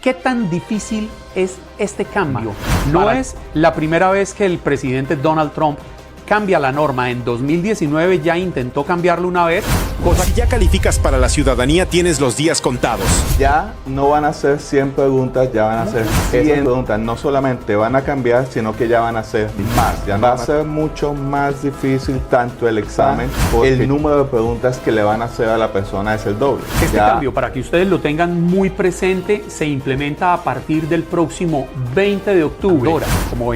¿Qué tan difícil es este cambio? No es la primera vez que el presidente Donald Trump cambia la norma. En 2019 ya intentó cambiarlo una vez. Si ya calificas para la ciudadanía, tienes los días contados. Ya no van a ser 100 preguntas, ya van a ser 100 preguntas. No solamente van a cambiar, sino que ya van a ser más. Ya va a ser mucho más difícil tanto el examen, porque el número de preguntas que le van a hacer a la persona es el doble. Este cambio, para que ustedes lo tengan muy presente, se implementa a partir del próximo 20 de octubre.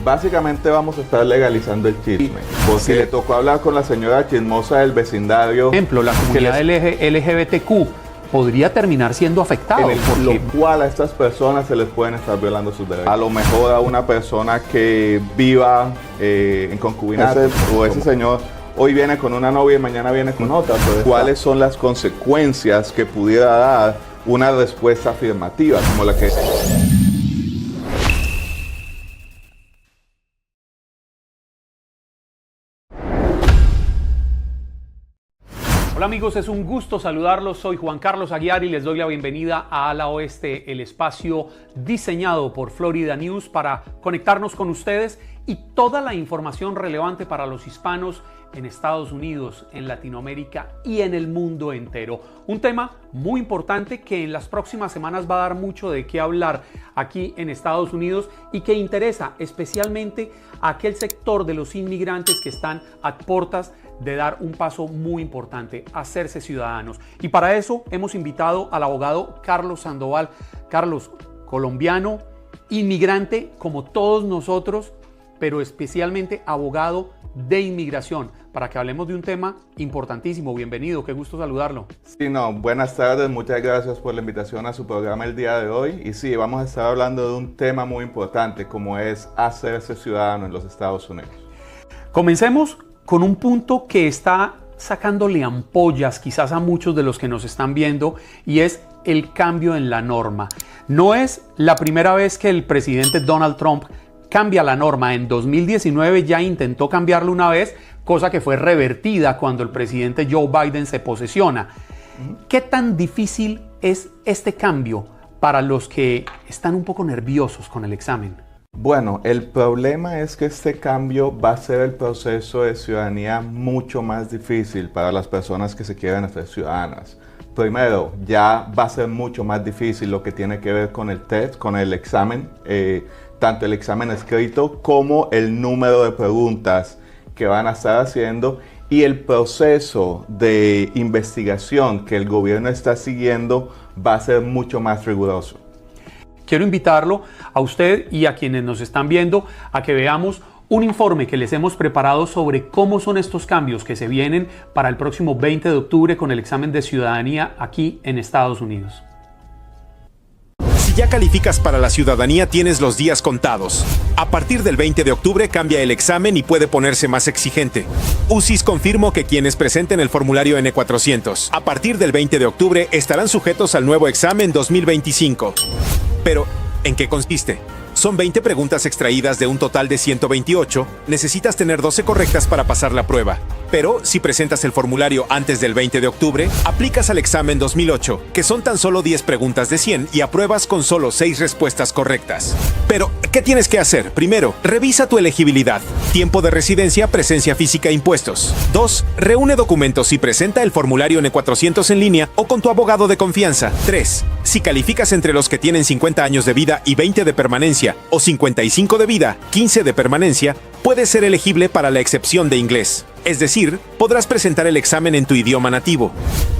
Básicamente vamos a estar legalizando el chisme. Porque le tocó hablar con la señora chismosa del vecindario. Por ejemplo, la comunidad LGBTQ podría terminar siendo afectada. Lo cual a estas personas se les pueden estar violando sus derechos. A lo mejor a una persona que viva en concubinato o ese señor hoy viene con una novia y mañana viene con otra. ¿Cuáles son las consecuencias que pudiera dar una respuesta afirmativa como la que... Hola amigos, es un gusto saludarlos. Soy Juan Carlos Aguiar y les doy la bienvenida a Ala Oeste, el espacio diseñado por Florida News para conectarnos con ustedes y toda la información relevante para los hispanos en Estados Unidos, en Latinoamérica y en el mundo entero. Un tema muy importante que en las próximas semanas va a dar mucho de qué hablar aquí en Estados Unidos y que interesa especialmente a aquel sector de los inmigrantes que están a puertas de dar un paso muy importante, hacerse ciudadanos. Y para eso hemos invitado al abogado Carlos Sandoval. Carlos, colombiano, inmigrante como todos nosotros, pero especialmente abogado de inmigración, para que hablemos de un tema importantísimo. Bienvenido, qué gusto saludarlo. Sí, buenas tardes, muchas gracias por la invitación a su programa el día de hoy. Y sí, vamos a estar hablando de un tema muy importante como es hacerse ciudadano en los Estados Unidos. Comencemos con un punto que está sacándole ampollas quizás a muchos de los que nos están viendo, y es el cambio en la norma. No es la primera vez que el presidente Donald Trump cambia la norma. En 2019 ya intentó cambiarlo una vez, cosa que fue revertida cuando el presidente Joe Biden se posesiona. ¿Qué tan difícil es este cambio para los que están un poco nerviosos con el examen? Bueno, el problema es que este cambio va a hacer el proceso de ciudadanía mucho más difícil para las personas que se quieran hacer ciudadanas. Primero, ya va a ser mucho más difícil lo que tiene que ver con el test, con el examen, tanto el examen escrito como el número de preguntas que van a estar haciendo y el proceso de investigación que el gobierno está siguiendo va a ser mucho más riguroso. Quiero invitarlo a usted y a quienes nos están viendo a que veamos un informe que les hemos preparado sobre cómo son estos cambios que se vienen para el próximo 20 de octubre con el examen de ciudadanía aquí en Estados Unidos. Si ya calificas para la ciudadanía, tienes los días contados. A partir del 20 de octubre cambia el examen y puede ponerse más exigente. UCIS confirmó que quienes presenten el formulario N400 a partir del 20 de octubre estarán sujetos al nuevo examen 2025. Pero, ¿en qué consiste? Son 20 preguntas extraídas de un total de 128. Necesitas tener 12 correctas para pasar la prueba. Pero, si presentas el formulario antes del 20 de octubre, aplicas al examen 2008, que son tan solo 10 preguntas de 100 y apruebas con solo 6 respuestas correctas. Pero, ¿qué tienes que hacer? Primero, revisa tu elegibilidad. Tiempo de residencia, presencia física e impuestos. 2. Reúne documentos y presenta el formulario N400 en línea o con tu abogado de confianza. 3. Si calificas entre los que tienen 50 años de vida y 20 de permanencia, o 55 de vida, 15 de permanencia, puedes ser elegible para la excepción de inglés. Es decir, podrás presentar el examen en tu idioma nativo.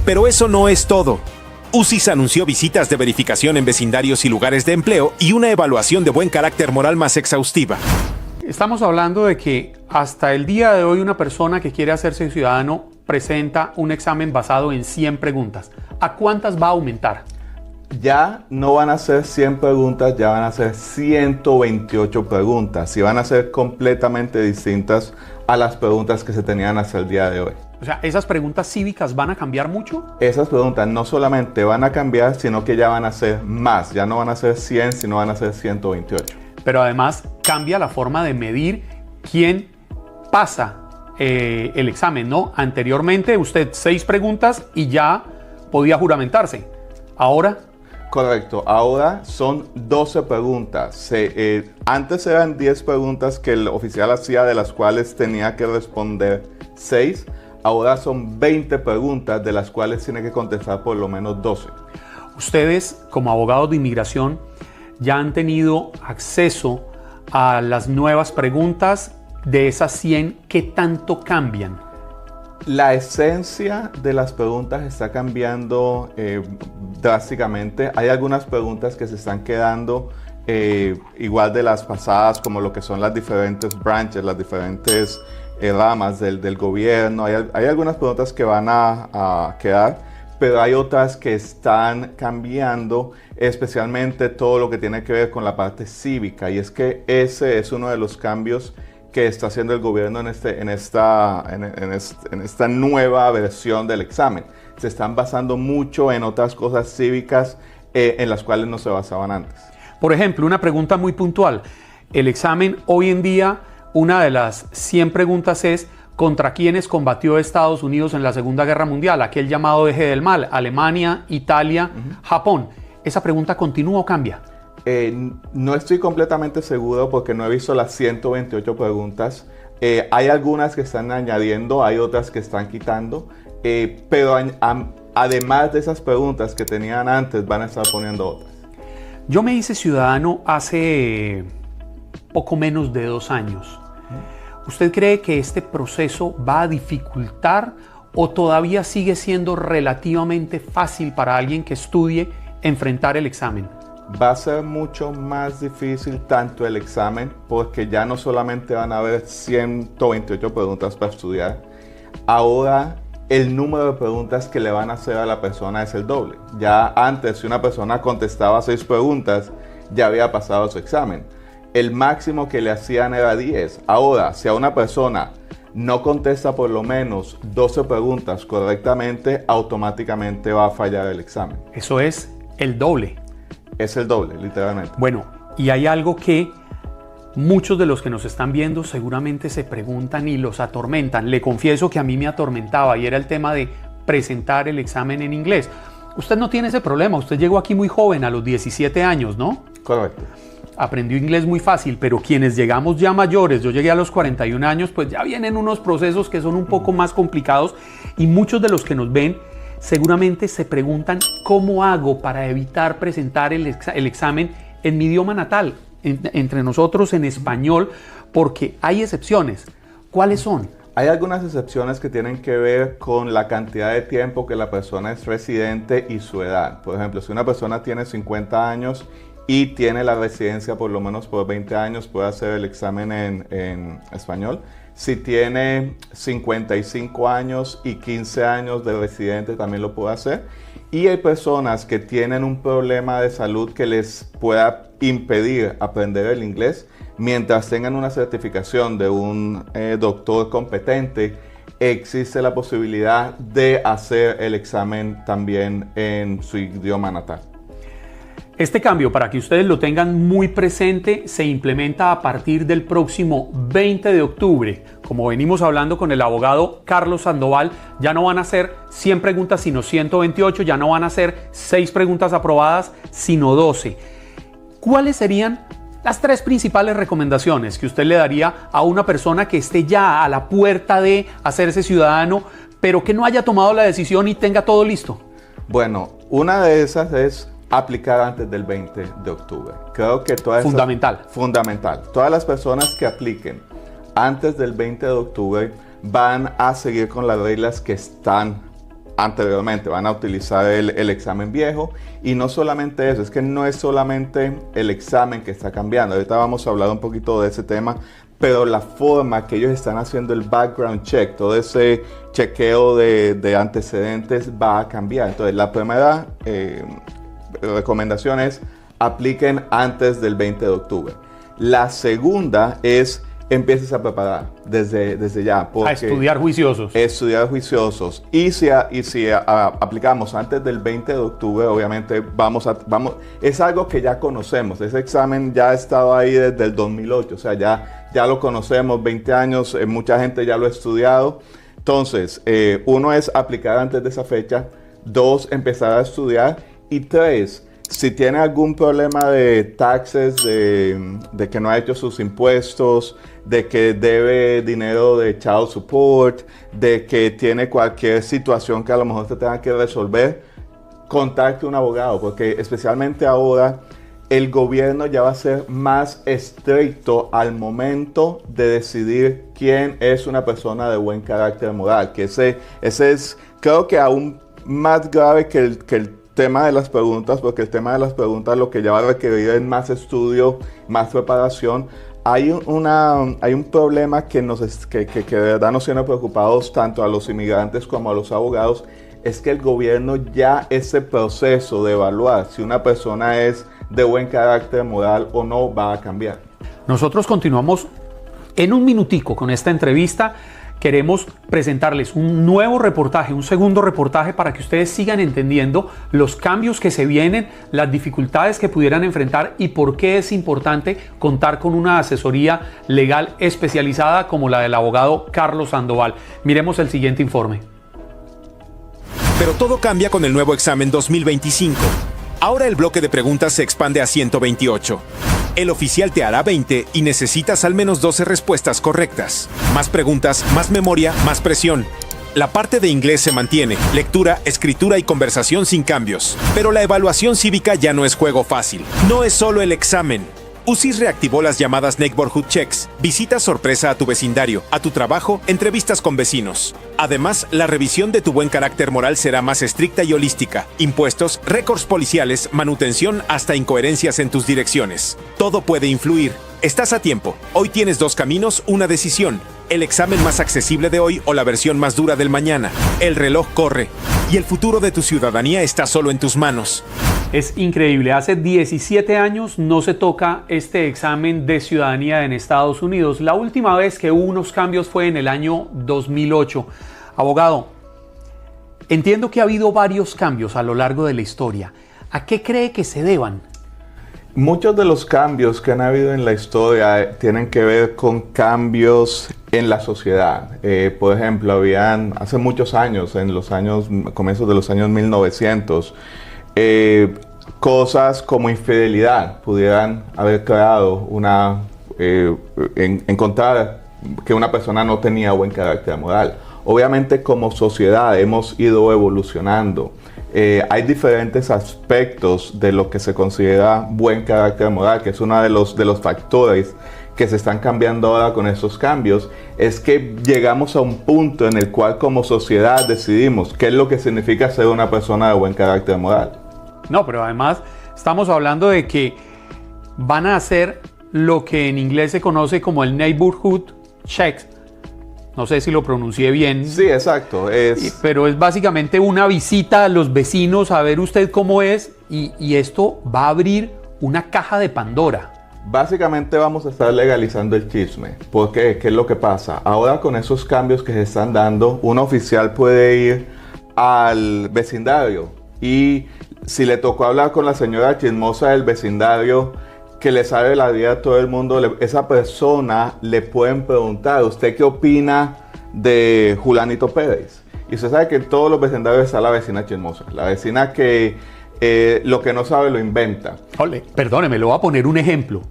Pero eso no es todo. UCIS anunció visitas de verificación en vecindarios y lugares de empleo y una evaluación de buen carácter moral más exhaustiva. Estamos hablando de que hasta el día de hoy una persona que quiere hacerse ciudadano presenta un examen basado en 100 preguntas. ¿A cuántas va a aumentar? Ya no van a ser 100 preguntas, ya van a ser 128 preguntas y van a ser completamente distintas a las preguntas que se tenían hasta el día de hoy. O sea, ¿esas preguntas cívicas van a cambiar mucho? Esas preguntas no solamente van a cambiar, sino que ya van a ser más. Ya no van a ser 100, sino van a ser 128. Pero además cambia la forma de medir quién pasa el examen, ¿no? Anteriormente usted 6 preguntas y ya podía juramentarse. Ahora... Correcto, ahora son 12 preguntas. Antes eran 10 preguntas que el oficial hacía, de las cuales tenía que responder 6. Ahora son 20 preguntas, de las cuales tiene que contestar por lo menos 12. Ustedes, como abogados de inmigración, ya han tenido acceso a las nuevas preguntas. De esas 100, ¿qué tanto cambian? La esencia de las preguntas está cambiando drásticamente. Hay algunas preguntas que se están quedando igual de las pasadas, como lo que son las diferentes branches, las diferentes ramas del gobierno. Hay algunas preguntas que van a quedar, pero hay otras que están cambiando, especialmente todo lo que tiene que ver con la parte cívica. Y es que ese es uno de los cambios que está haciendo el gobierno en esta nueva versión del examen. Se están basando mucho en otras cosas cívicas en las cuales no se basaban antes. Por ejemplo, una pregunta muy puntual. El examen hoy en día, una de las 100 preguntas es: ¿contra quiénes combatió Estados Unidos en la Segunda Guerra Mundial? Aquel llamado eje del mal, Alemania, Italia, Japón. ¿Esa pregunta continúa o cambia? No estoy completamente seguro porque no he visto las 128 preguntas. Hay algunas que están añadiendo, hay otras que están quitando, pero además de esas preguntas que tenían antes, van a estar poniendo otras. Yo me hice ciudadano hace poco menos de 2 años. ¿Usted cree que este proceso va a dificultar o todavía sigue siendo relativamente fácil para alguien que estudie enfrentar el examen? Va a ser mucho más difícil tanto el examen, porque ya no solamente van a haber 128 preguntas para estudiar. Ahora el número de preguntas que le van a hacer a la persona es el doble. Ya antes, si una persona contestaba 6 preguntas, ya había pasado su examen. El máximo que le hacían era 10. Ahora, si a una persona no contesta por lo menos 12 preguntas correctamente, automáticamente va a fallar el examen. Eso es el doble. Es el doble, literalmente. Bueno, y hay algo que muchos de los que nos están viendo seguramente se preguntan y los atormentan. Le confieso que a mí me atormentaba, y era el tema de presentar el examen en inglés. Usted no tiene ese problema, usted llegó aquí muy joven, a los 17 años, ¿no? Correcto. Aprendió inglés muy fácil, pero quienes llegamos ya mayores, yo llegué a los 41 años, pues ya vienen unos procesos que son un poco más complicados, y muchos de los que nos ven seguramente se preguntan: ¿cómo hago para evitar presentar el examen en mi idioma natal, entre nosotros en español? Porque hay excepciones. ¿Cuáles son? Hay algunas excepciones que tienen que ver con la cantidad de tiempo que la persona es residente y su edad. Por ejemplo, si una persona tiene 50 años y tiene la residencia por lo menos por 20 años, puede hacer el examen en español. Si tiene 55 años y 15 años de residente, también lo puede hacer. Y hay personas que tienen un problema de salud que les pueda impedir aprender el inglés. Mientras tengan una certificación de un doctor competente, existe la posibilidad de hacer el examen también en su idioma natal. Este cambio, para que ustedes lo tengan muy presente, se implementa a partir del próximo 20 de octubre. Como venimos hablando con el abogado Carlos Sandoval, ya no van a ser 100 preguntas, sino 128, ya no van a ser 6 preguntas aprobadas, sino 12. ¿Cuáles serían las 3 principales recomendaciones que usted le daría a una persona que esté ya a la puerta de hacerse ciudadano, pero que no haya tomado la decisión y tenga todo listo? Bueno, una de esas es aplicar antes del 20 de octubre. Creo que fundamental. Todas las personas que apliquen antes del 20 de octubre van a seguir con las reglas que están anteriormente. Van a utilizar el examen viejo. Y no solamente eso, es que no es solamente el examen que está cambiando. Ahorita vamos a hablar un poquito de ese tema, pero la forma que ellos están haciendo el background check, todo ese chequeo de antecedentes va a cambiar. Entonces, la primera recomendación es: apliquen antes del 20 de octubre. La segunda es: empieces a preparar desde ya. A estudiar juiciosos. Estudiar juiciosos. Y si aplicamos antes del 20 de octubre, obviamente es algo que ya conocemos. Ese examen ya ha estado ahí desde el 2008. O sea, ya lo conocemos, 20 años, mucha gente ya lo ha estudiado. Entonces, 1 es aplicar antes de esa fecha. 2, empezar a estudiar. Y 3, si tiene algún problema de taxes, de que no ha hecho sus impuestos, de que debe dinero de child support, de que tiene cualquier situación que a lo mejor usted tenga que resolver, contacte a un abogado, porque especialmente ahora el gobierno ya va a ser más estricto al momento de decidir quién es una persona de buen carácter moral, que ese es, creo que aún más grave que el tema de las preguntas, porque el tema de las preguntas lo que ya va a requerir es más estudio, más preparación. Hay un problema que de verdad nos tiene preocupados tanto a los inmigrantes como a los abogados, es que el gobierno ya ese proceso de evaluar si una persona es de buen carácter moral o no va a cambiar. Nosotros continuamos en un minutico con esta entrevista. Queremos presentarles un nuevo reportaje, un segundo reportaje para que ustedes sigan entendiendo los cambios que se vienen, las dificultades que pudieran enfrentar y por qué es importante contar con una asesoría legal especializada como la del abogado Carlos Sandoval. Miremos el siguiente informe. Pero todo cambia con el nuevo examen 2025. Ahora el bloque de preguntas se expande a 128. El oficial te hará 20 y necesitas al menos 12 respuestas correctas. Más preguntas, más memoria, más presión. La parte de inglés se mantiene, lectura, escritura y conversación sin cambios. Pero la evaluación cívica ya no es juego fácil. No es solo el examen. UCIS reactivó las llamadas Neighborhood Checks, visitas sorpresa a tu vecindario, a tu trabajo, entrevistas con vecinos. Además, la revisión de tu buen carácter moral será más estricta y holística. Impuestos, récords policiales, manutención, hasta incoherencias en tus direcciones. Todo puede influir. Estás a tiempo. Hoy tienes 2 caminos, una decisión. El examen más accesible de hoy o la versión más dura del mañana. El reloj corre. Y el futuro de tu ciudadanía está solo en tus manos. Es increíble, hace 17 años no se toca este examen de ciudadanía en Estados Unidos. La última vez que hubo unos cambios fue en el año 2008. Abogado, entiendo que ha habido varios cambios a lo largo de la historia. ¿A qué cree que se deban? Muchos de los cambios que han habido en la historia tienen que ver con cambios en la sociedad. Por ejemplo, hace muchos años, comienzos de los años 1900, cosas como infidelidad pudieran haber creado encontrar que una persona no tenía buen carácter moral. Obviamente, como sociedad hemos ido evolucionando. Hay diferentes aspectos de lo que se considera buen carácter moral, que es uno de los factores que se están cambiando ahora con estos cambios, es que llegamos a un punto en el cual como sociedad decidimos qué es lo que significa ser una persona de buen carácter moral. No, pero además estamos hablando de que van a hacer lo que en inglés se conoce como el Neighborhood Checks. No sé si lo pronuncié bien. Sí, exacto. Pero es básicamente una visita a los vecinos a ver usted cómo es y esto va a abrir una caja de Pandora. Básicamente vamos a estar legalizando el chisme. ¿Por qué? ¿Qué es lo que pasa? Ahora con esos cambios que se están dando, un oficial puede ir al vecindario y si le tocó hablar con la señora chismosa del vecindario que le sabe la vida a todo el mundo, esa persona le pueden preguntar, ¿usted qué opina de Julanito Pérez? Y usted sabe que en todos los vecindarios está la vecina chismosa, la vecina que lo que no sabe lo inventa. Ole, perdóneme, le voy a poner un ejemplo.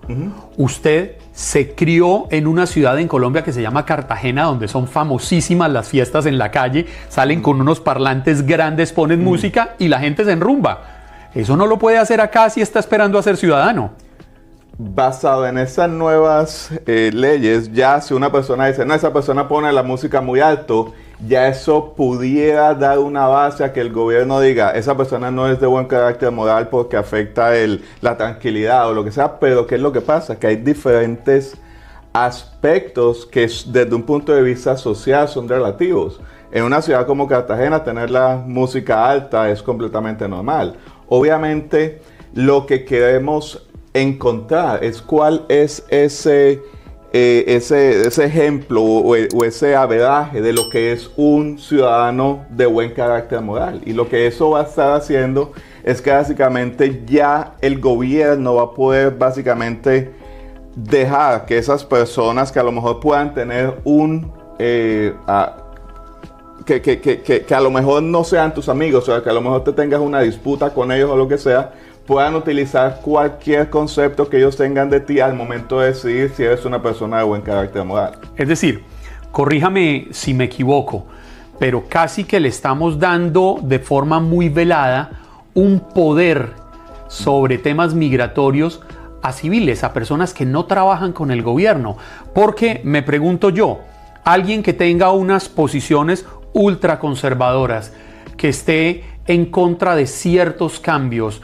Usted se crió en una ciudad en Colombia que se llama Cartagena, donde son famosísimas las fiestas en la calle, salen con unos parlantes grandes, ponen música y la gente se enrumba. Eso no lo puede hacer acá si está esperando a ser ciudadano. Basado en esas nuevas leyes, ya si una persona dice, no, esa persona pone la música muy alto, ya eso pudiera dar una base a que el gobierno diga, esa persona no es de buen carácter moral porque afecta la tranquilidad o lo que sea. Pero ¿qué es lo que pasa? Que hay diferentes aspectos que desde un punto de vista social son relativos. En una ciudad como Cartagena tener la música alta es completamente normal. Obviamente lo que queremos encontrar es cuál es ese ejemplo o ese averaje de lo que es un ciudadano de buen carácter moral. Y lo que eso va a estar haciendo es que básicamente ya el gobierno va a poder básicamente dejar que esas personas que a lo mejor puedan tener que a lo mejor no sean tus amigos, o sea, que a lo mejor te tengas una disputa con ellos o lo que sea, puedan utilizar cualquier concepto que ellos tengan de ti al momento de decidir si eres una persona de buen carácter moral. Es decir, corríjame si me equivoco, pero casi que le estamos dando de forma muy velada un poder sobre temas migratorios a civiles, a personas que no trabajan con el gobierno. Porque me pregunto yo, alguien que tenga unas posiciones ultraconservadoras, que esté en contra de ciertos cambios,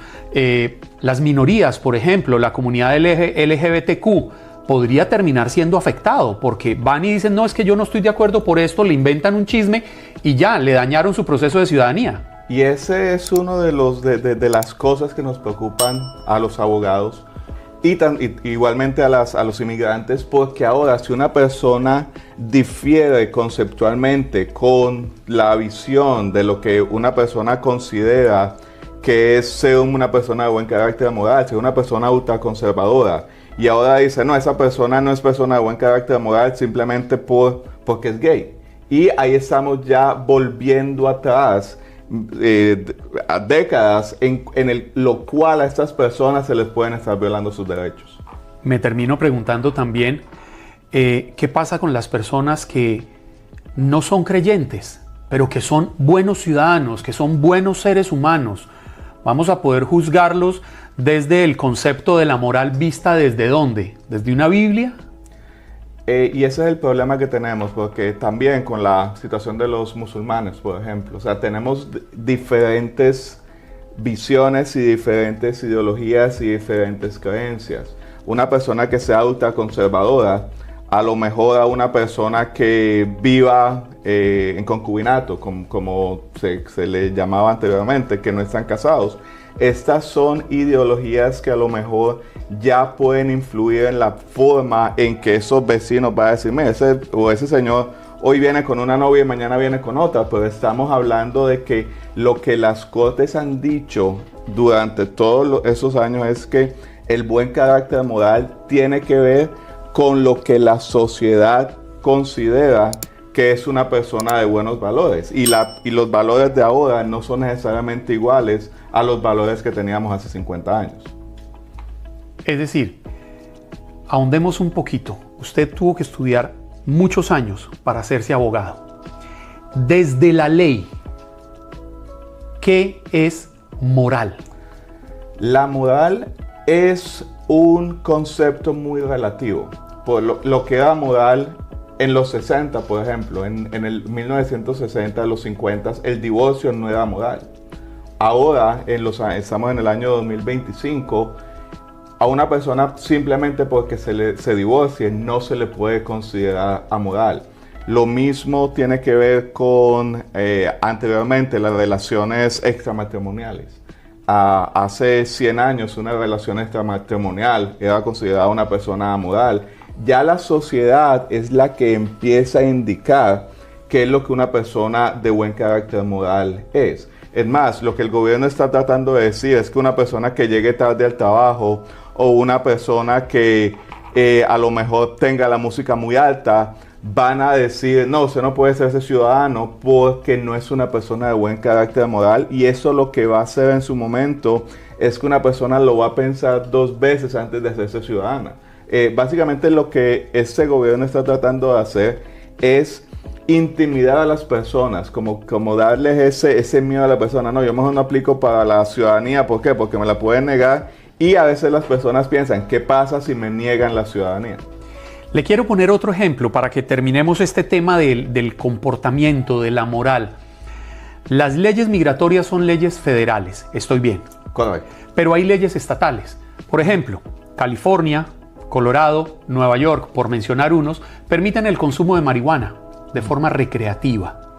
las minorías, por ejemplo, la comunidad LGBTQ, podría terminar siendo afectado porque van y dicen, no, es que yo no estoy de acuerdo por esto, le inventan un chisme y ya, le dañaron su proceso de ciudadanía. Y ese es uno de las cosas que nos preocupan a los abogados y igualmente a los inmigrantes, porque ahora si una persona difiere conceptualmente con la visión de lo que una persona considera que es ser una persona de buen carácter moral, ser una persona ultraconservadora, y ahora dice, no, esa persona no es persona de buen carácter moral simplemente porque es gay. Y ahí estamos ya volviendo atrás a décadas en lo cual a estas personas se les pueden estar violando sus derechos. Me termino preguntando también, ¿qué pasa con las personas que no son creyentes, pero que son buenos ciudadanos, que son buenos seres humanos? ¿Vamos a poder juzgarlos desde el concepto de la moral vista desde dónde? ¿Desde una Biblia? Y ese es el problema que tenemos, porque también con la situación de los musulmanes, por ejemplo, o sea, tenemos diferentes visiones y diferentes ideologías y diferentes creencias. Una persona que sea ultraconservadora, a lo mejor a una persona que viva en concubinato, como se le llamaba anteriormente, que no están casados. Estas son ideologías que a lo mejor ya pueden influir en la forma en que esos vecinos van a decir, ese señor hoy viene con una novia y mañana viene con otra, pero estamos hablando de que lo que las cortes han dicho durante todos esos años es que el buen carácter moral tiene que ver con lo que la sociedad considera que es una persona de buenos valores. Y los valores de ahora no son necesariamente iguales a los valores que teníamos hace 50 años. Es decir, ahondemos un poquito. Usted tuvo que estudiar muchos años para hacerse abogado. Desde la ley, ¿qué es moral? La moral es un concepto muy relativo. Por lo que era moral en los 60, por ejemplo, en el 1960, los 50, el divorcio no era moral. Ahora, estamos en el año 2025, a una persona simplemente porque se divorcie no se le puede considerar amoral. Lo mismo tiene que ver con anteriormente las relaciones extramatrimoniales. Hace 100 años una relación extramatrimonial era considerada una persona amoral. Ya la sociedad es la que empieza a indicar qué es lo que una persona de buen carácter moral es. Es más, lo que el gobierno está tratando de decir es que una persona que llegue tarde al trabajo o una persona que a lo mejor tenga la música muy alta, van a decir, no, usted no puede ser ese ciudadano porque no es una persona de buen carácter moral, y eso lo que va a hacer en su momento es que una persona lo va a pensar 2 veces antes de hacerse ciudadana. Básicamente lo que este gobierno está tratando de hacer es intimidar a las personas, como darles ese miedo a la persona. No, yo mejor no aplico para la ciudadanía. ¿Por qué? Porque me la pueden negar, y a veces las personas piensan, ¿qué pasa si me niegan la ciudadanía? Le quiero poner otro ejemplo para que terminemos este tema del comportamiento, de la moral. Las leyes migratorias son leyes federales, estoy bien. Correcto. Pero hay leyes estatales. Por ejemplo, California, Colorado, Nueva York, por mencionar unos, permiten el consumo de marihuana de forma recreativa.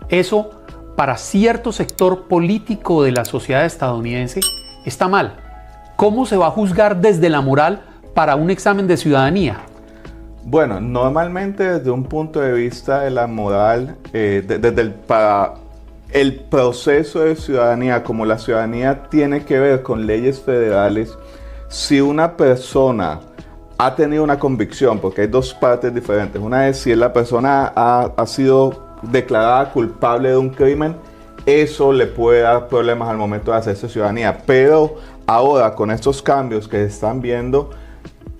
Eso, para cierto sector político de la sociedad estadounidense, está mal. ¿Cómo se va a juzgar desde la moral para un examen de ciudadanía? Bueno, normalmente desde un punto de vista de la moral, para el proceso de ciudadanía, como la ciudadanía tiene que ver con leyes federales, si una persona ha tenido una convicción, porque hay 2 partes diferentes. Una es si la persona ha sido declarada culpable de un crimen, eso le puede dar problemas al momento de hacerse ciudadanía. Pero ahora, con estos cambios que se están viendo,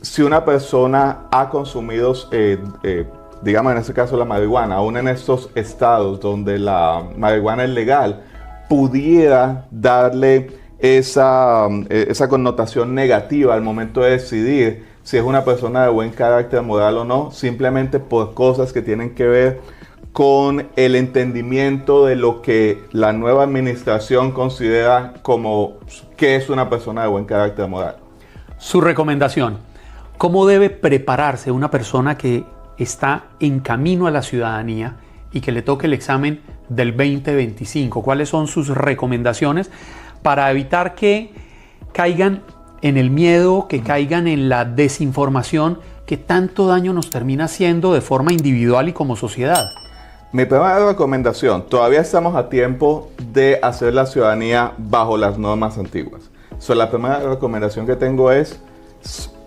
si una persona ha consumido, digamos en este caso la marihuana, aún en estos estados donde la marihuana es legal, pudiera darle esa connotación negativa al momento de decidir si es una persona de buen carácter moral o no, simplemente por cosas que tienen que ver con el entendimiento de lo que la nueva administración considera como que es una persona de buen carácter moral. Su recomendación: ¿cómo debe prepararse una persona que está en camino a la ciudadanía y que le toque el examen del 2025? ¿Cuáles son sus recomendaciones para evitar que caigan en el miedo, que caigan en la desinformación que tanto daño nos termina haciendo de forma individual y como sociedad? Mi primera recomendación: todavía estamos a tiempo de hacer la ciudadanía bajo las normas antiguas. La primera recomendación que tengo es: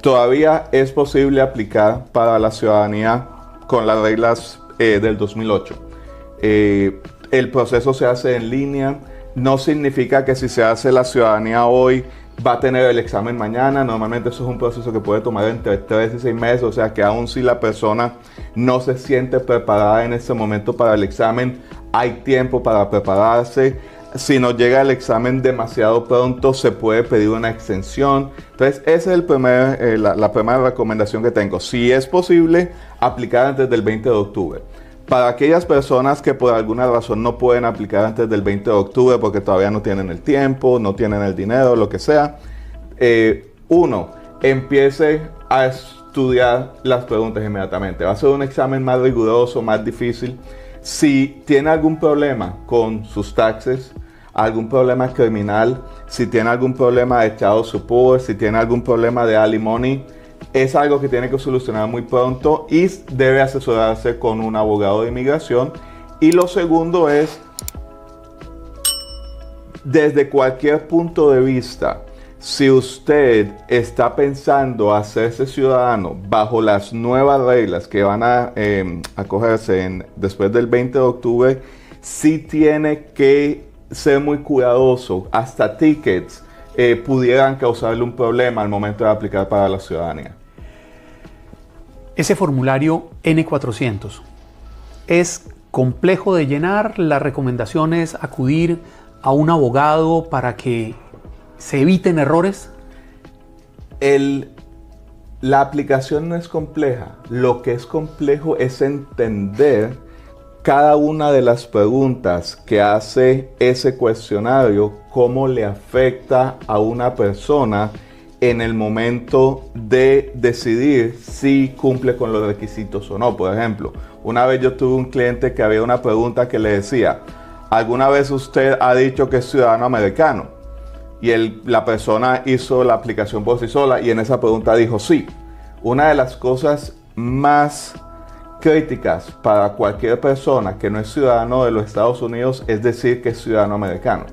todavía es posible aplicar para la ciudadanía con las reglas del 2008. El proceso se hace en línea. No significa que si se hace la ciudadanía hoy va a tener el examen mañana. Normalmente eso es un proceso que puede tomar entre 3 y 6 meses, o sea que aún si la persona no se siente preparada en este momento para el examen, hay tiempo para prepararse. Si nos llega el examen demasiado pronto, se puede pedir una extensión. Entonces, esa es la primera recomendación que tengo. Si es posible, aplicar antes del 20 de octubre. Para aquellas personas que por alguna razón no pueden aplicar antes del 20 de octubre porque todavía no tienen el tiempo, no tienen el dinero, lo que sea, empiece a estudiar las preguntas inmediatamente. Va a ser un examen más riguroso, más difícil. Si tiene algún problema con sus taxes, algún problema criminal, si tiene algún problema de child support, si tiene algún problema de alimony, es algo que tiene que solucionar muy pronto y debe asesorarse con un abogado de inmigración. Y lo segundo es, desde cualquier punto de vista, si usted está pensando hacerse ciudadano bajo las nuevas reglas que van a acogerse después del 20 de octubre, sí tiene que ser muy cuidadoso. Hasta tickets pudieran causarle un problema al momento de aplicar para la ciudadanía. Ese formulario N400 es complejo de llenar. La recomendación es acudir a un abogado para que se eviten errores. La aplicación no es compleja. Lo que es complejo es entender cada una de las preguntas que hace ese cuestionario, cómo le afecta a una persona en el momento de decidir si cumple con los requisitos o no. Por ejemplo, una vez yo tuve un cliente que había una pregunta que le decía: ¿alguna vez usted ha dicho que es ciudadano americano? Y la persona hizo la aplicación por sí sola y en esa pregunta dijo sí. Una de las cosas más críticas para cualquier persona que no es ciudadano de los Estados Unidos es decir que es ciudadano americano.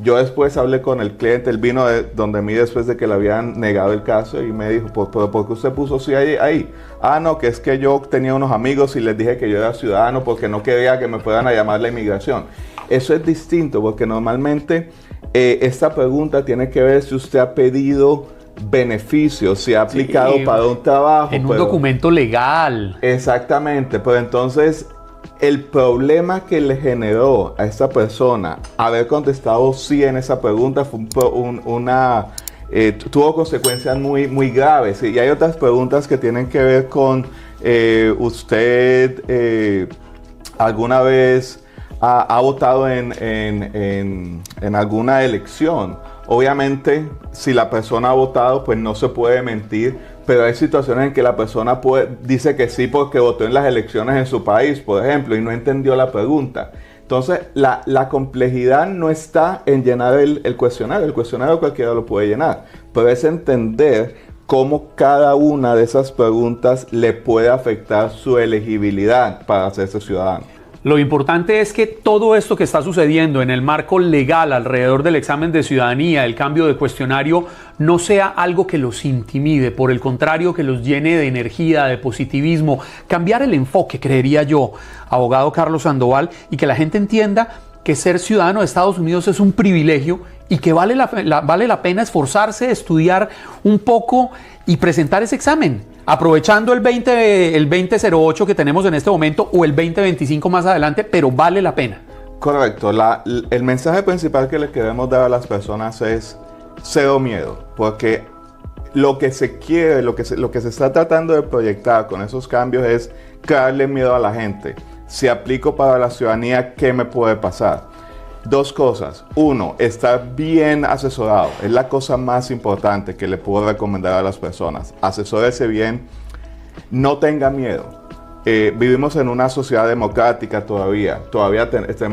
Yo después hablé con el cliente, él vino donde mí después de que le habían negado el caso y me dijo: ¿por qué usted puso sí ahí? Ah, no, que es que yo tenía unos amigos y les dije que yo era ciudadano porque no quería que me fueran a llamar la inmigración. Eso es distinto porque normalmente esta pregunta tiene que ver si usted ha pedido beneficios, si ha aplicado para un trabajo. En un documento legal. Exactamente, pero entonces el problema que le generó a esta persona haber contestado sí en esa pregunta fue tuvo consecuencias muy graves. Y hay otras preguntas que tienen que ver con usted alguna vez ha votado en alguna elección. Obviamente, si la persona ha votado, pues no se puede mentir, pero hay situaciones en que la persona dice que sí porque votó en las elecciones en su país, por ejemplo, y no entendió la pregunta. Entonces, la complejidad no está en llenar el cuestionario. El cuestionario cualquiera lo puede llenar, pero es entender cómo cada una de esas preguntas le puede afectar su elegibilidad para hacerse ciudadano. Lo importante es que todo esto que está sucediendo en el marco legal alrededor del examen de ciudadanía, el cambio de cuestionario, no sea algo que los intimide, por el contrario, que los llene de energía, de positivismo, cambiar el enfoque, creería yo, abogado Carlos Sandoval, y que la gente entienda que ser ciudadano de Estados Unidos es un privilegio y que vale la pena esforzarse, estudiar un poco y presentar ese examen, aprovechando el 2008 que tenemos en este momento o el 2025 más adelante, pero vale la pena. Correcto. El mensaje principal que le queremos dar a las personas es cero miedo, porque lo que se quiere, lo que se está tratando de proyectar con esos cambios es crearle miedo a la gente. Si aplico para la ciudadanía, ¿qué me puede pasar? Dos cosas. Uno, estar bien asesorado. Es la cosa más importante que le puedo recomendar a las personas. Asesórese bien. No tenga miedo. Vivimos en una sociedad democrática todavía.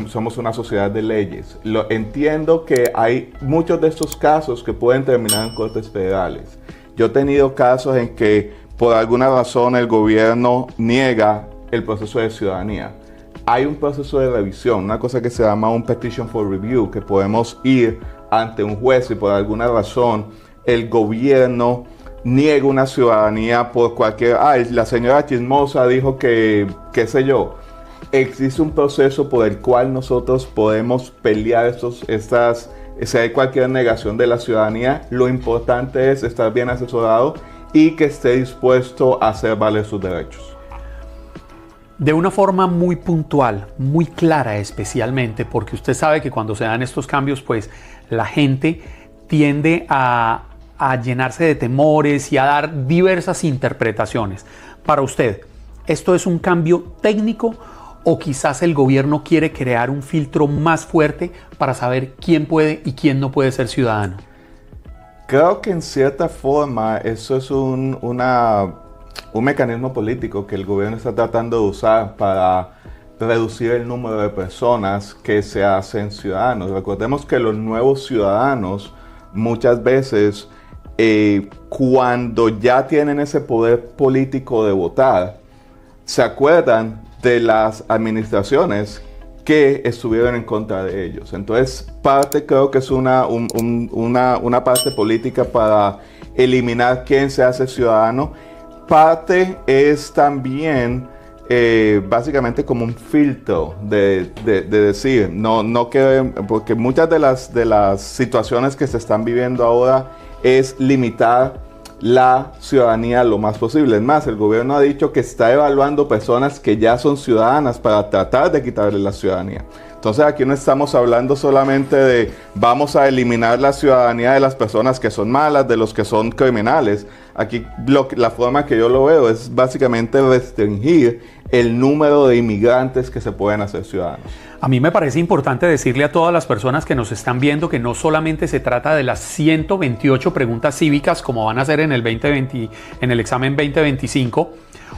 Somos una sociedad de leyes. Entiendo que hay muchos de estos casos que pueden terminar en cortes federales. Yo he tenido casos en que por alguna razón el gobierno niega el proceso de ciudadanía. Hay un proceso de revisión, una cosa que se llama un petition for review, que podemos ir ante un juez y por alguna razón el gobierno niega una ciudadanía por cualquier... la señora chismosa dijo que, qué sé yo. Existe un proceso por el cual nosotros podemos pelear si hay cualquier negación de la ciudadanía. Lo importante es estar bien asesorado y que esté dispuesto a hacer valer sus derechos. De una forma muy puntual, muy clara especialmente, porque usted sabe que cuando se dan estos cambios, pues la gente tiende a llenarse de temores y a dar diversas interpretaciones. Para usted, ¿esto es un cambio técnico o quizás el gobierno quiere crear un filtro más fuerte para saber quién puede y quién no puede ser ciudadano? Creo que en cierta forma eso es un mecanismo político que el gobierno está tratando de usar para reducir el número de personas que se hacen ciudadanos. Recordemos que los nuevos ciudadanos muchas veces cuando ya tienen ese poder político de votar, se acuerdan de las administraciones que estuvieron en contra de ellos. Entonces, creo que es una parte política para eliminar quién se hace ciudadano. Parte es también básicamente como un filtro de decir, no que, porque muchas de las situaciones que se están viviendo ahora es limitar la ciudadanía lo más posible. Es más, el gobierno ha dicho que está evaluando personas que ya son ciudadanas para tratar de quitarle la ciudadanía. Entonces aquí no estamos hablando solamente de vamos a eliminar la ciudadanía de las personas que son malas, de los que son criminales. Aquí la forma que yo lo veo es básicamente restringir el número de inmigrantes que se pueden hacer ciudadanos. A mí me parece importante decirle a todas las personas que nos están viendo que no solamente se trata de las 128 preguntas cívicas como van a ser en el examen 2025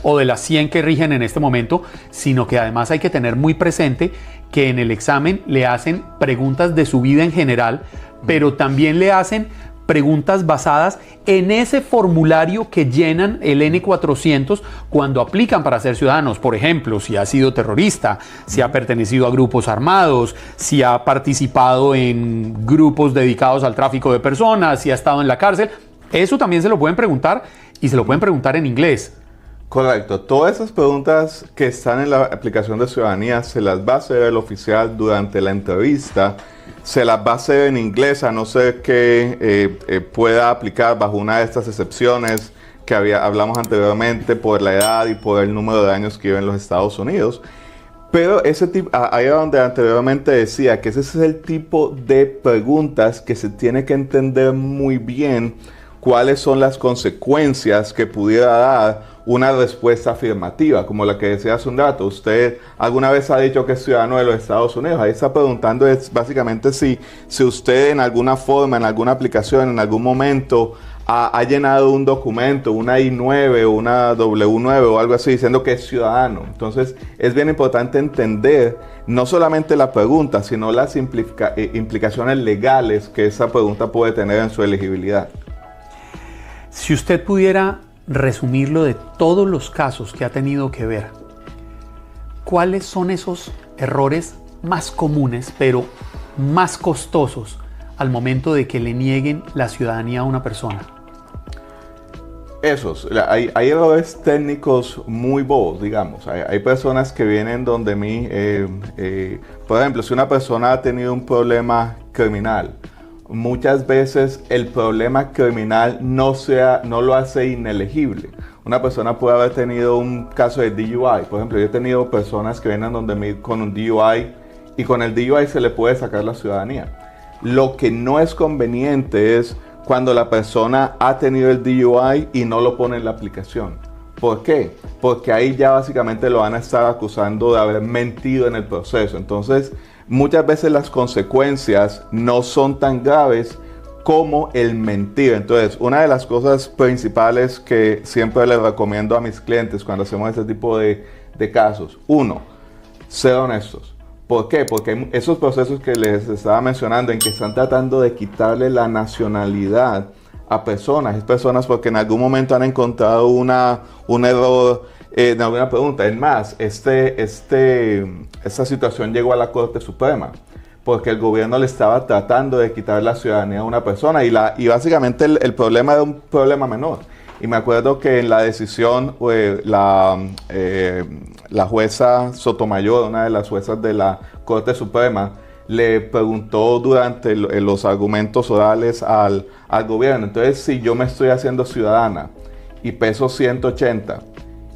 o de las 100 que rigen en este momento, sino que además hay que tener muy presente que en el examen le hacen preguntas de su vida en general, pero también le hacen preguntas basadas en ese formulario que llenan el N400 cuando aplican para ser ciudadanos. Por ejemplo, si ha sido terrorista, si ha pertenecido a grupos armados, si ha participado en grupos dedicados al tráfico de personas, si ha estado en la cárcel. Eso también se lo pueden preguntar y se lo pueden preguntar en inglés. Correcto. Todas esas preguntas que están en la aplicación de ciudadanía se las va a hacer el oficial durante la entrevista. Se las va a hacer en inglés, a no ser que pueda aplicar bajo una de estas excepciones que hablamos anteriormente por la edad y por el número de años que vive en los Estados Unidos. Pero ahí es donde anteriormente decía que ese es el tipo de preguntas que se tiene que entender muy bien cuáles son las consecuencias que pudiera dar una respuesta afirmativa, como la que decía hace un rato. ¿Usted alguna vez ha dicho que es ciudadano de los Estados Unidos? Ahí está preguntando es básicamente si usted en alguna forma, en alguna aplicación, en algún momento ha llenado un documento, una I-9 o una W-9 o algo así, diciendo que es ciudadano. Entonces es bien importante entender no solamente la pregunta, sino las implicaciones legales que esa pregunta puede tener en su elegibilidad. Si usted pudiera resumirlo de todos los casos que ha tenido que ver, ¿cuáles son esos errores más comunes, pero más costosos al momento de que le nieguen la ciudadanía a una persona? Hay errores técnicos muy bobos, digamos. Hay personas que vienen donde mí, por ejemplo, si una persona ha tenido un problema criminal, muchas veces el problema criminal no lo hace inelegible. Una persona puede haber tenido un caso de DUI. Por ejemplo, yo he tenido personas que vienen donde mí con un DUI y con el DUI se le puede sacar la ciudadanía. Lo que no es conveniente es cuando la persona ha tenido el DUI y no lo pone en la aplicación. ¿Por qué? Porque ahí ya básicamente lo van a estar acusando de haber mentido en el proceso. Entonces, muchas veces las consecuencias no son tan graves como el mentir. Entonces, una de las cosas principales que siempre les recomiendo a mis clientes cuando hacemos este tipo de casos, uno, ser honestos. ¿Por qué? Porque esos procesos que les estaba mencionando en que están tratando de quitarle la nacionalidad a personas, es personas porque en algún momento han encontrado un error en alguna pregunta. Es más, esta situación llegó a la Corte Suprema porque el gobierno le estaba tratando de quitar la ciudadanía a una persona y básicamente el problema era un problema menor. Y me acuerdo que en la decisión, la jueza Sotomayor, una de las juezas de la Corte Suprema, le preguntó durante los argumentos orales al gobierno. Entonces, si yo me estoy haciendo ciudadana y peso 180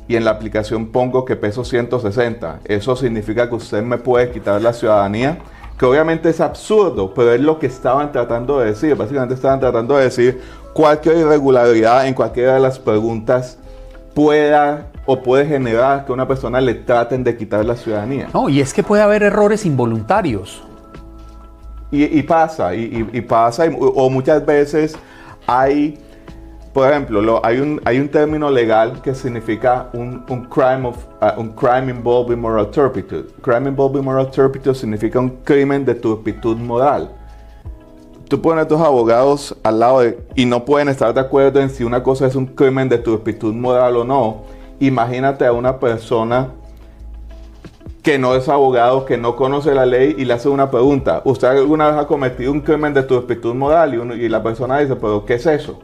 y en la aplicación pongo que peso 160, ¿eso significa que usted me puede quitar la ciudadanía? Que obviamente es absurdo, pero es lo que estaban tratando de decir. Básicamente estaban tratando de decir cualquier irregularidad en cualquiera de las preguntas puede generar que a una persona le traten de quitar la ciudadanía. No, y es que puede haber errores involuntarios. Y pasa, o muchas veces hay, por ejemplo, hay un término legal que significa un crime involving moral turpitude. Crime involving moral turpitude significa un crimen de turpitud moral. Tú pones a tus abogados al lado y no pueden estar de acuerdo en si una cosa es un crimen de turpitud moral o no. Imagínate a una persona que no es abogado, que no conoce la ley y le hace una pregunta. ¿Usted alguna vez ha cometido un crimen de turpitud moral? Y la persona dice, ¿pero qué es eso?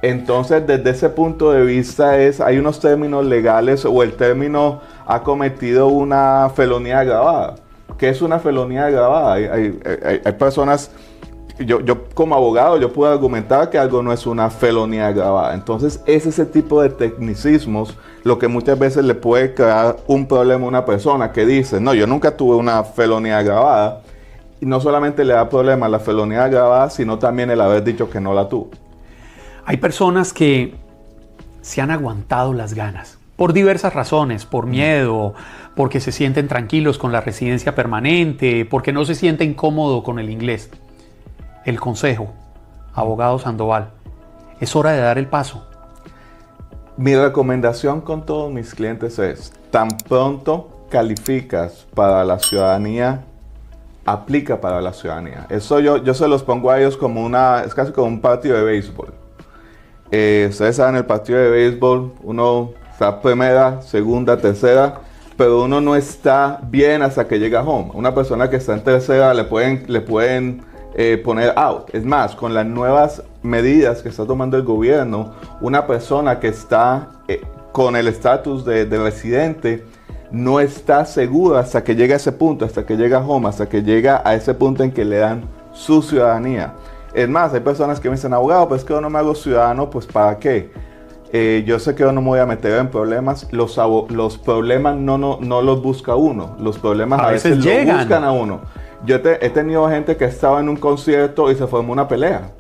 Entonces, desde ese punto de vista hay unos términos legales o el término ha cometido una felonía agravada. ¿Qué es una felonía agravada? Hay personas... Yo como abogado, yo puedo argumentar que algo no es una felonía agravada. Entonces, es ese tipo de tecnicismos lo que muchas veces le puede crear un problema a una persona que dice, no, yo nunca tuve una felonía agravada. Y no solamente le da problema la felonía agravada, sino también el haber dicho que no la tuvo. Hay personas que se han aguantado las ganas por diversas razones, por miedo, porque se sienten tranquilos con la residencia permanente, porque no se sienten cómodos con el inglés. El consejo, abogado Sandoval, es hora de dar el paso. Mi recomendación con todos mis clientes es, tan pronto calificas para la ciudadanía, aplica para la ciudadanía. Eso yo se los pongo a ellos como es casi como un partido de béisbol. Ustedes saben, el partido de béisbol, uno está primera, segunda, tercera, pero uno no está bien hasta que llega home. Una persona que está en tercera le pueden poner out. Es más, con las nuevas medidas que está tomando el gobierno, una persona que está con el estatus de residente no está segura hasta que llega a ese punto, hasta que llega home, hasta que llega a ese punto en que le dan su ciudadanía. Es más, hay personas que me dicen, abogado, pues que yo no me hago ciudadano, pues ¿para qué? Yo sé que yo no me voy a meter en problemas. Los problemas no los busca uno. Los problemas a veces lo buscan a uno. Yo he tenido gente que estaba en un concierto y se formó una pelea.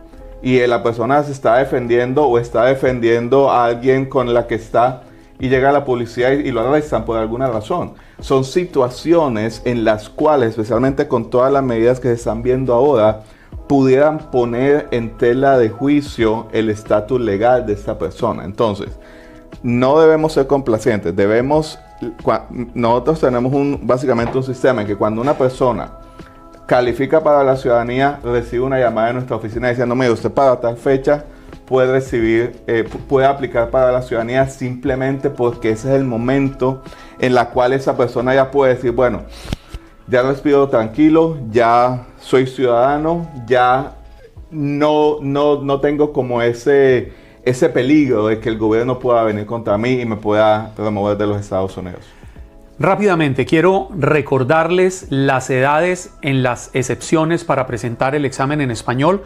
Y la persona se está defendiendo o está defendiendo a alguien con la que está y llega la policía y lo arrestan por alguna razón. Son situaciones en las cuales, especialmente con todas las medidas que se están viendo ahora, pudieran poner en tela de juicio el estatus legal de esta persona. Entonces, no debemos ser complacientes. Nosotros tenemos básicamente un sistema en que cuando una persona califica para la ciudadanía, recibe una llamada de nuestra oficina diciendo, mire, usted para tal fecha puede aplicar para la ciudadanía, simplemente porque ese es el momento en el cual esa persona ya puede decir, bueno, ya respiro tranquilo, ya soy ciudadano, ya no tengo como ese ese peligro de que el gobierno pueda venir contra mí y me pueda remover de los Estados Unidos. Rápidamente, quiero recordarles las edades en las excepciones para presentar el examen en español.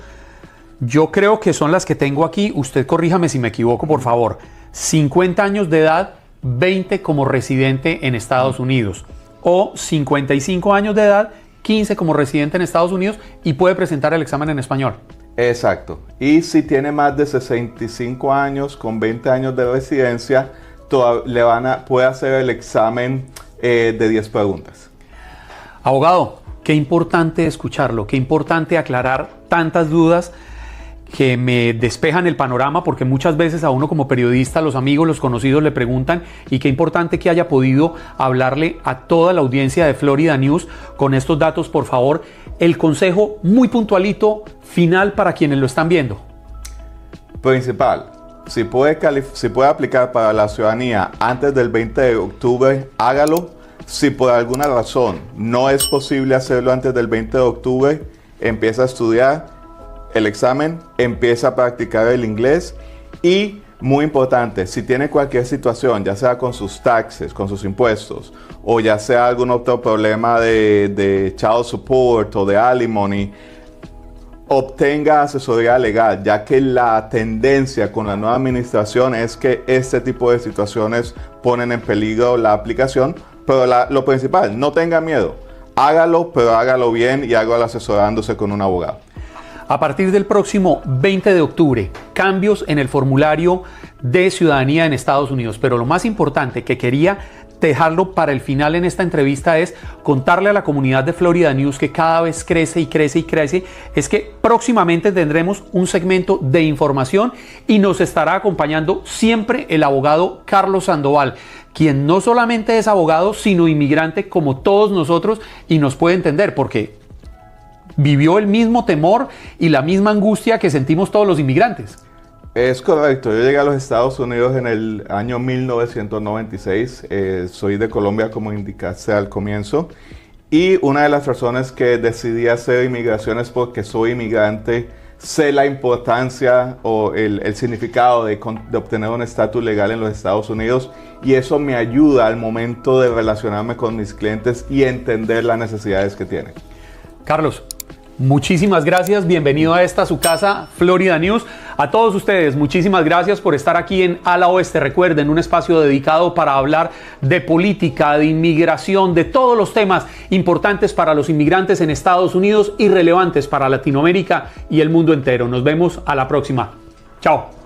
Yo creo que son las que tengo aquí. Usted corríjame si me equivoco, por favor. 50 años de edad, 20 como residente en Estados Unidos. O 55 años de edad, 15 como residente en Estados Unidos y puede presentar el examen en español. Exacto. Y si tiene más de 65 años con 20 años de residencia, puede hacer el examen de 10 preguntas. Abogado, qué importante escucharlo, qué importante aclarar tantas dudas que me despejan el panorama, porque muchas veces a uno como periodista, los amigos, los conocidos le preguntan, y qué importante que haya podido hablarle a toda la audiencia de Florida News con estos datos. Por favor, el consejo muy puntualito final para quienes lo están viendo. Principal, si puede aplicar para la ciudadanía antes del 20 de octubre, hágalo. Si por alguna razón no es posible hacerlo antes del 20 de octubre, empieza a estudiar el examen, empieza a practicar el inglés y, muy importante, si tiene cualquier situación, ya sea con sus taxes, con sus impuestos, o ya sea algún otro problema de child support o de alimony, obtenga asesoría legal, ya que la tendencia con la nueva administración es que este tipo de situaciones ponen en peligro la aplicación. Pero lo principal, no tenga miedo, hágalo, pero hágalo bien y hágalo asesorándose con un abogado. A partir del próximo 20 de octubre, cambios en el formulario de ciudadanía en Estados Unidos. Pero lo más importante que quería dejarlo para el final en esta entrevista es contarle a la comunidad de Florida News, que cada vez crece y crece y crece, es que próximamente tendremos un segmento de información y nos estará acompañando siempre el abogado Carlos Sandoval, quien no solamente es abogado, sino inmigrante como todos nosotros, y nos puede entender porque vivió el mismo temor y la misma angustia que sentimos todos los inmigrantes. Es correcto, yo llegué a los Estados Unidos en el año 1996, soy de Colombia como indicaste al comienzo, y una de las razones que decidí hacer inmigración es porque soy inmigrante, sé la importancia o el significado de obtener un estatus legal en los Estados Unidos, y eso me ayuda al momento de relacionarme con mis clientes y entender las necesidades que tienen. Carlos, muchísimas gracias, bienvenido a esta su casa, Florida News. A todos ustedes, muchísimas gracias por estar aquí en Ala Oeste. Recuerden, un espacio dedicado para hablar de política, de inmigración, de todos los temas importantes para los inmigrantes en Estados Unidos y relevantes para Latinoamérica y el mundo entero. Nos vemos a la próxima. Chao.